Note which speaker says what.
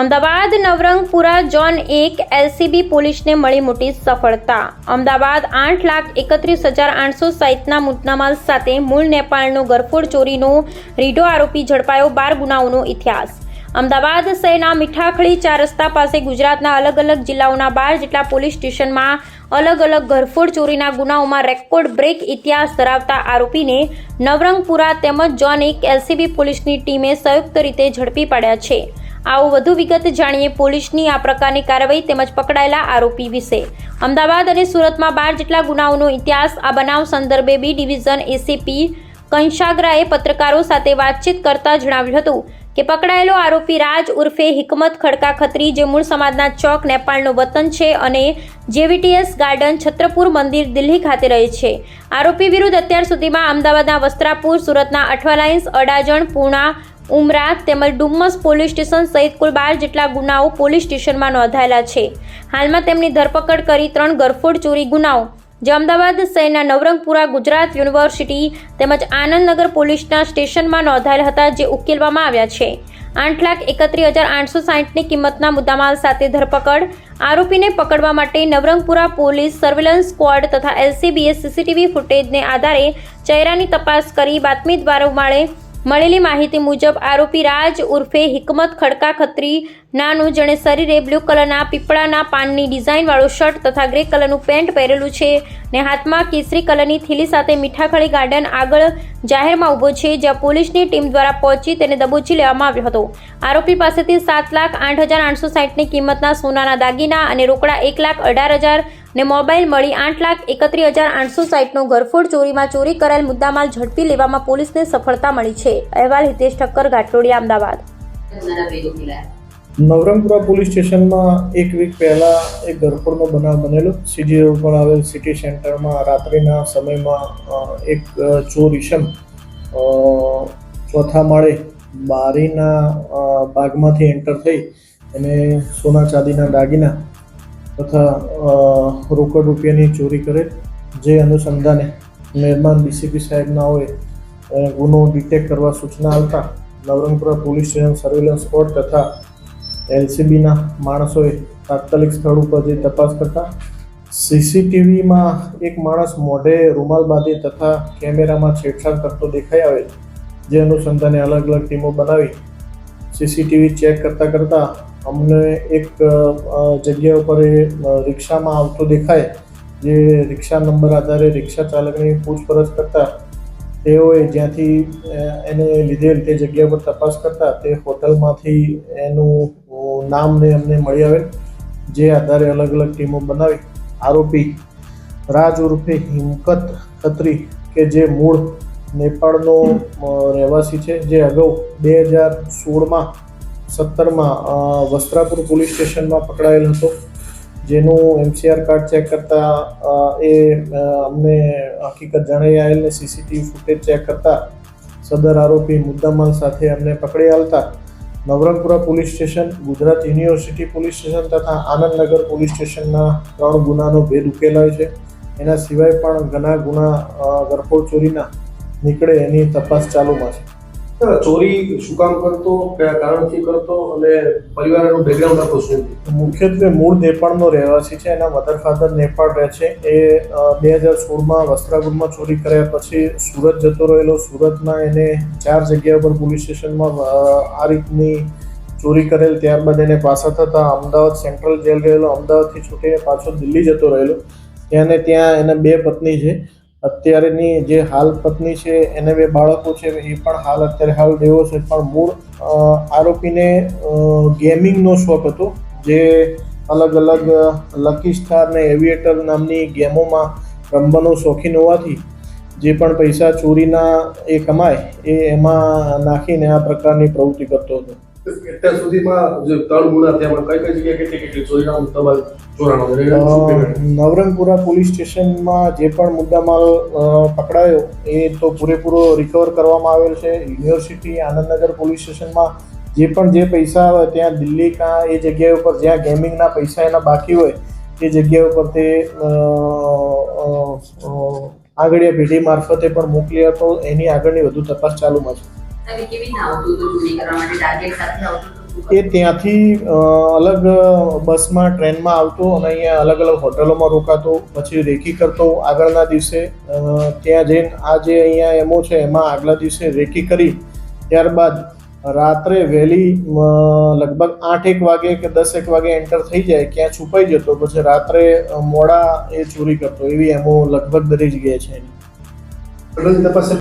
Speaker 1: Ahmedabad Navrangpura zone 1 LCB પોલીસને મળી મોટી સફળતા। અમદાવાદ 8,31,860ના મુદ્દામાલ સાથે મૂળ નેપાળનો ગરફોડ ચોરીનો રીઢો આરોપી ઝડપાયો। 12 ગુનાઓનો ઇતિહાસ। અમદાવાદ શહેરના મીઠાખળી 4 રસ્તા પાસે ગુજરાતના અલગ અલગ જિલ્લાઓના 12 જેટલા પોલીસ સ્ટેશનમાં અલગ અલગ ગરફોડ ચોરીના ગુનાઓમાં રેકોર્ડ બ્રેક ઇતિહાસ ધરાવતા આરોપીને નવરંગપુરા તેમજ ઝોન 1 એલસીબી પોલીસની ટીમે સંયુક્ત રીતે ઝડપી પાડ્યા છે। આવો વધુ વિગત જાણીએ પોલીસની આ પ્રકારની કાર્યવાહી તેમજ પકડાયેલા આરોપી વિશે। અમદાવાદ અને સુરતમાં 12 જેટલા ગુનાઓનો ઇતિહાસ। આ બનાવ સંદર્ભે બી ડિવિઝન એસીપી કંશાગરાએ પત્રકારો સાથે વાતચીત કરતા જણાવ્યું હતું કે પકડાયેલો આરોપી રાજ ઉર્ફે હિકમત ખડકા ખત્રી જે મૂળ સમાજના ચોક નેપાળનો વતન છે અને જેવીટીએસ ગાર્ડન છત્રપુર મંદિર દિલ્હી ખાતે રહે છે। આરોપી વિરુદ્ધ અત્યાર સુધીમાં અમદાવાદના વસ્ત્રાપુર, સુરતના અઠવાલાઇન્સ, અડાજણ, પૂણા, ઉમરા તેમજ ડુમ્મસ પોલીસ સ્ટેશન સહિત કુલ 12 જેટલા ગુનાઓ પોલીસ સ્ટેશનમાં નોંધાયેલા છે। હાલમાં તેમની ધરપકડ કરી 3 ગરફોડ ચોરી ગુનાઓ જે અમદાવાદ શહેરના નવરંગપુરા, ગુજરાત યુનિવર્સિટી તેમજ આનંદનગર પોલીસના સ્ટેશનમાં નોંધાયેલ હતા જે ઉકેલવામાં આવ્યા છે। 8,31,860ની કિંમતના મુદ્દામાલ સાથે ધરપકડ। આરોપીને પકડવા માટે નવરંગપુરા પોલીસ સર્વેલન્સ સ્ક્વોડ તથા એલસીબીએ સીસીટીવી ફૂટેજને આધારે ચહેરાની તપાસ કરી બાતમી દ્વારા મળેલી માહિતી મુજબ આરોપી રાજ ઉર્ફે હિકમત ખડકા ખત્રી નાનું જેણે શરીરે બ્લુ કલરના પીપળાના પાનની ડિઝાઇનવાળો શર્ટ તથા ગ્રે કલરનું પેન્ટ પહેરેલું છે ને હાથમાં કેસરી કલરની થેલી સાથે મીઠાખળી ગાર્ડન આગળ જાહેરમાં ઊભો છે, જ્યાં પોલીસની ટીમ દ્વારા પહોંચી તેને દબોચી લેવામાં આવ્યો હતો। આરોપી પાસેથી 7,08,860ની કિંમતના સોનાના દાગીના અને રોકડા 1,18,000 ને મોબાઈલ મળી 8,31,860નો ગરફોડ ચોરીમાં ચોરી કરાયેલ મુદ્દામાલ ઝડપી લેવામાં પોલીસને સફળતા મળી છે। અહેવાલ હિતેશ ઠક્કર, ઘાટલોડિયા, અમદાવાદ।
Speaker 2: નવરંગપુરા પોલીસ સ્ટેશનમાં એક વીક પહેલા એક ગરફોડનો બનાવ બનેલો। સીજી રોડ પર આવેલ સિટી સેન્ટરમાં રાત્રિના સમયમાં એક ચોર ઈસમ ચોથા માળે બારીના ભાગમાંથી એન્ટર થઈ અને સોના ચાંદીના દાગીના તથા રોકડ રૂપિયાની ચોરી કરે। જે અનુસંધાને મહેરબાન ડીસીપી સાહેબનાઓએ ગુનો ડિટેક્ટ કરવા સૂચના આવતા Navrangpura police station surveillance squad તથા એલસીબીના માણસોએ તાત્કાલિક સ્થળ ઉપર જઈ તપાસ કરતા સીસીટીવીમાં એક માણસ મોઢે રૂમાલ બાંધી તથા કેમેરામાં છેડછાડ કરતો દેખાઈ આવે। જે અનુસંધાને અલગ અલગ ટીમો બનાવી સીસીટીવી ચેક કરતા અમને એક જગ્યા ઉપર એ રિક્ષામાં આવતો દેખાય। જે રિક્ષા નંબર આધારે રિક્ષા ચાલકની પૂછપરછ કરતા તેઓએ જ્યાંથી એને લીધેલ તે જગ્યા પર તપાસ કરતા તે હોટલમાંથી એનું નામને અમને મળી આવેલ। જે આધારે અલગ અલગ ટીમો બનાવી આરોપી રાજ ઉર્ફે હિકમત ખત્રી કે જે મૂળ નેપાળનો રહેવાસી છે, જે અગાઉ 2016માં 17માં વસ્ત્રાપુર પોલીસ સ્ટેશનમાં પકડાયેલ હતો। જેનું MCR કાર્ડ ચેક કરતા એ અમને હકીકત જણાઈ આવેલ ને સીસીટીવી ફૂટેજ ચેક કરતા સદર આરોપી મુદ્દામાલ સાથે અમને પકડી આવતા Navrangpura police station, Gujarat university police station તથા આનંદનગર પોલીસ સ્ટેશનના 3 ગુનાનો ભેદ ઉકેલાય છે। એના સિવાય પણ ઘણા ગુના ગરફોડ ચોરીના નીકળે એની તપાસ ચાલુમાં છે।
Speaker 3: ચોરી શું કામ કરતો, કયા કારણથી કરતો અને પરિવારનું બેકગ્રાઉન્ડ આપો શું?
Speaker 2: મુખ્યત્વે મૂળ નેપાળનો રહેવાસી છે। એના મધર ફાધર નેપાળ રહે છે। એ 2016માં વસ્ત્રાપુરમાં ચોરી કર્યા પછી સુરત જતો રહેલો। સુરતમાં એને 4 જગ્યા પર પોલીસ સ્ટેશનમાં આ રીતની ચોરી કરેલ। ત્યારબાદ એને પાછા થતાં અમદાવાદ સેન્ટ્રલ જેલ ગયેલો। અમદાવાદથી છૂટીને પાછો દિલ્હી જતો રહેલો। ત્યાં એને 2 પત્ની છે। અત્યારેની જે હાલ પત્ની છે એને 2 બાળકો છે, એ પણ અત્યારે હાલ દેવો છે। પણ મૂળ આરોપીને ગેમિંગનો શોખ હતો। જે અલગ અલગ લકી સ્ટાર ને એવિએટર નામની ગેમોમાં રમવાનો શોખીન હોવાથી જે પણ પૈસા ચોરીના એ કમાય એ એમાં નાખીને આ પ્રકારની પ્રવૃત્તિ કરતો હતો।
Speaker 3: અત્યાર સુધીમાં જે 3 ગુના થયા કઈ જગ્યાએ કેટલી ચોરીના મુદ્દામાલ ચોરાનો?
Speaker 2: નવરંગપુરા પોલીસ સ્ટેશનમાં જે પણ મુદ્દામાલ પકડાયો એ તો પૂરેપૂરો રિકવર કરવામાં આવેલ છે। યુનિવર્સિટી આનંદનગર પોલીસ સ્ટેશનમાં જે પૈસા આવે ત્યાં દિલ્હી એ જગ્યા ઉપર જ્યાં ગેમિંગના પૈસા એના બાકી હોય તે જગ્યા ઉપર તે આગળિયા પેઢી મારફતે પણ મોકલી હતો। એની આગળની વધુ તપાસ ચાલુમાં છે। એ ત્યાંથી અલગ બસમાં ટ્રેનમાં આવતો અને અહીંયા અલગ અલગ હોટલોમાં રોકાતો, પછી રેકી કરતો. આગળના દિવસે ત્યાં જઈને આ જે અહીંયા એમઓ છે એમાં આગલા દિવસે રેકી કરી ત્યારબાદ રાત્રે વહેલી લગભગ 8-1 વાગે કે 10-1 વાગે એન્ટર થઈ જાય, ક્યાં છુપાઈ જતો, પછી રાત્રે મોડા એ ચોરી કરતો. એવી એમઓ લગભગ દરેક જગ્યાએ છે.
Speaker 3: તપાસ